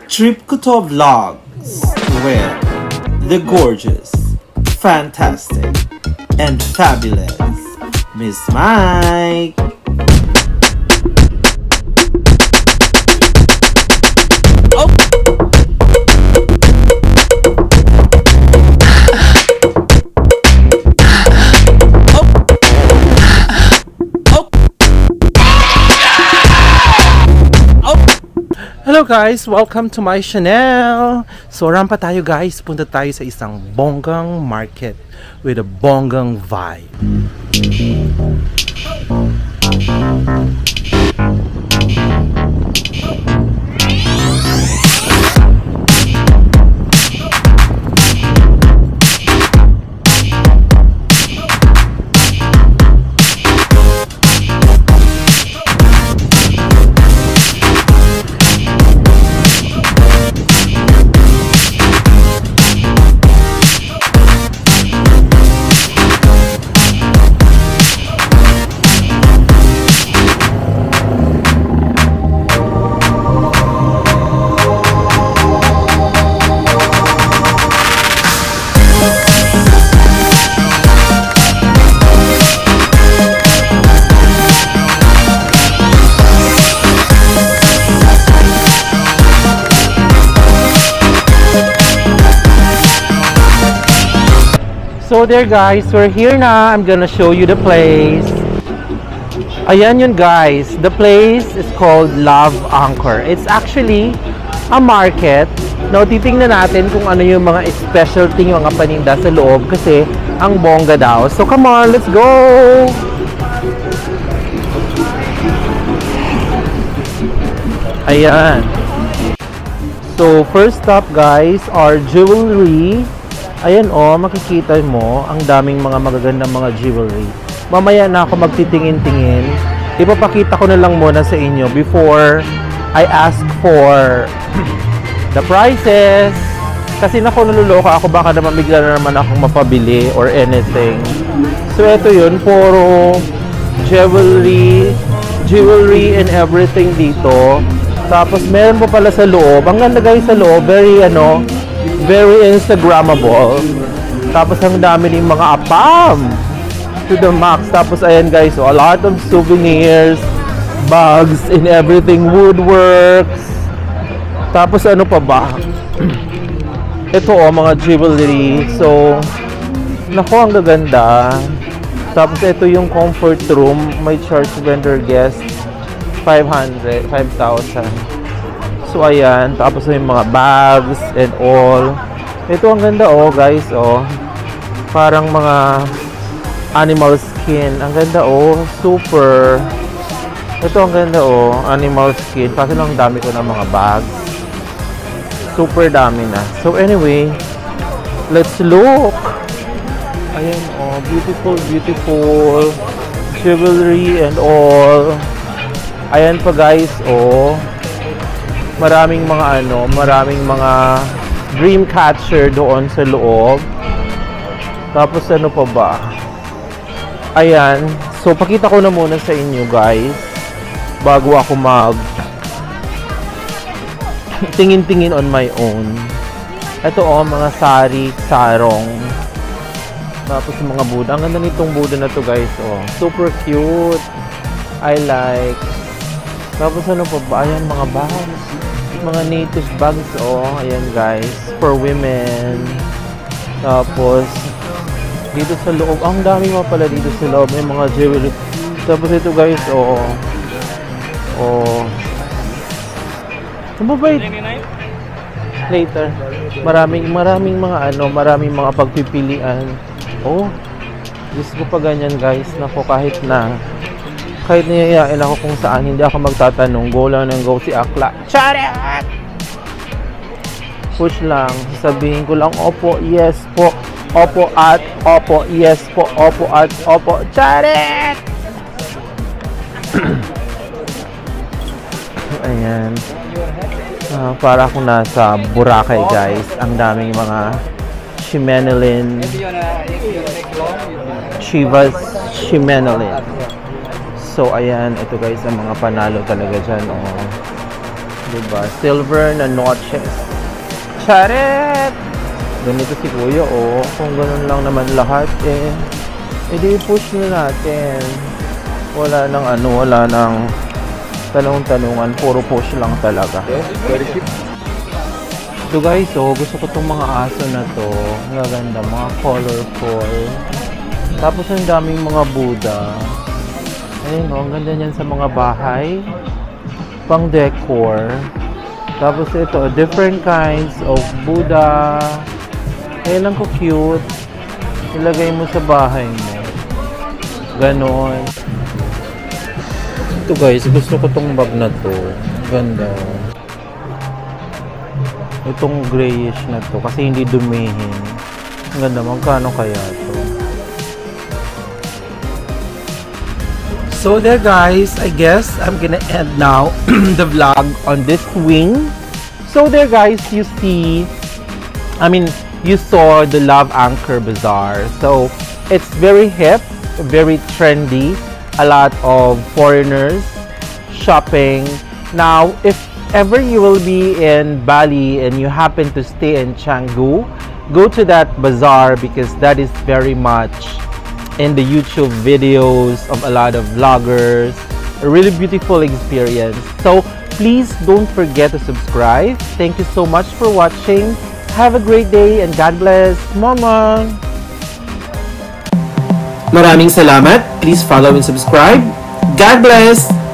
Trip Couture Vlogs with the gorgeous, fantastic, and fabulous Miss Mike. Hello guys! Welcome to my channel! So rampa tayo guys, punta tayo sa isang bonggang market with a bonggang vibe. So there guys, we're here na. I'm gonna show you the place. Ayan yun guys. The place is called Love Anchor. It's actually a market. Now, titingnan natin kung ano yung mga specialty yung mga paninda sa loob kasi ang bongga daw. So come on, let's go! Ayan. So first stop guys are jewelry. Ayan makikita mo ang daming mga magagandang mga jewelry. Mamaya na ako magtitingin-tingin. Ipapakita ko na lang muna sa inyo before I ask for the prices. Kasi naluloko ako, baka naman bigla na naman akong mapabili or anything. So ito yun, puro jewelry and everything dito. Tapos meron pa pala sa loob. Ang ganda guys sa loob, very Instagrammable. Tapos ang dami ng mga apam to the max. Tapos ayan guys, a lot of souvenirs, bags and everything, woodworks. Tapos ano pa ba? Ito mga jewelry. So nako, ang gaganda. Tapos ito yung comfort room, may charge vendor guest 5,000. So ayan, tapos yung mga bags and all. Ito ang ganda guys parang mga animal skin. Ang ganda super. Ito ang ganda animal skin. Kasi lang dami ko ng mga bags. Super dami na. So anyway, let's look. Ayan beautiful jewelry and all. Ayan pa guys maraming mga dream catcher doon sa loob. Tapos ano pa ba? Ayan. So pakita ko na muna sa inyo guys bago ako tingin-tingin on my own. Ito mga sarong. Tapos mga Buddha. Ang ganda nitong Buddha na to guys super cute. I like. Tapos ano pa ba? Ayan mga bags. Mga native bags ayan guys, for women. Tapos dito sa loob, ang dami mo pala dito sa loob, may mga jewelry. Tapos ito guys mabait later. Maraming mga pagpipilian. Diyos ko pa ganyan guys. Nako, kahit niyayain ako kung saan, hindi ako magtatanong. Go lang ng go si Akla. Charet! Push lang. Sabihin ko lang, opo, yes po. Opo at opo, yes po. Opo at opo. Charet! Ayan. Para akong nasa Boracay guys. Ang daming mga Shimenolin. Chivas Shimenolin. So ayan, ito guys ang mga panalo talaga dyan Diba? Silver na notches. Charet! Ganito si Kuya, oh. Kung ganun lang naman lahat, eh. Edi push na natin. Wala nang wala nang tanong-tanungan. Puro push lang talaga. So guys, oh, gusto ko tong mga aso na to. Ang gaganda, mga colorful. Tapos ang daming mga Buddha. Ayun, oh, ang ganda niyan sa mga bahay. Pang decor. Tapos ito, different kinds of Buddha. Ayun lang ko cute. Ilagay mo sa bahay mo. Ganon. Ito guys, gusto ko tong bag na to. Ganda. Itong grayish na to kasi hindi dumihin. Ang ganda, magkano kaya to? So there guys, I guess I'm gonna end now the vlog on this wing. So there guys, you saw the Love Anchor Bazaar. So it's very hip, very trendy. A lot of foreigners shopping. Now, if ever you will be in Bali and you happen to stay in Canggu, go to that bazaar because that is very much in the YouTube videos of a lot of vloggers. A really beautiful experience. So please don't forget to subscribe. Thank you so much for watching. Have a great day and God bless. Mama! Maraming salamat. Please follow and subscribe. God bless!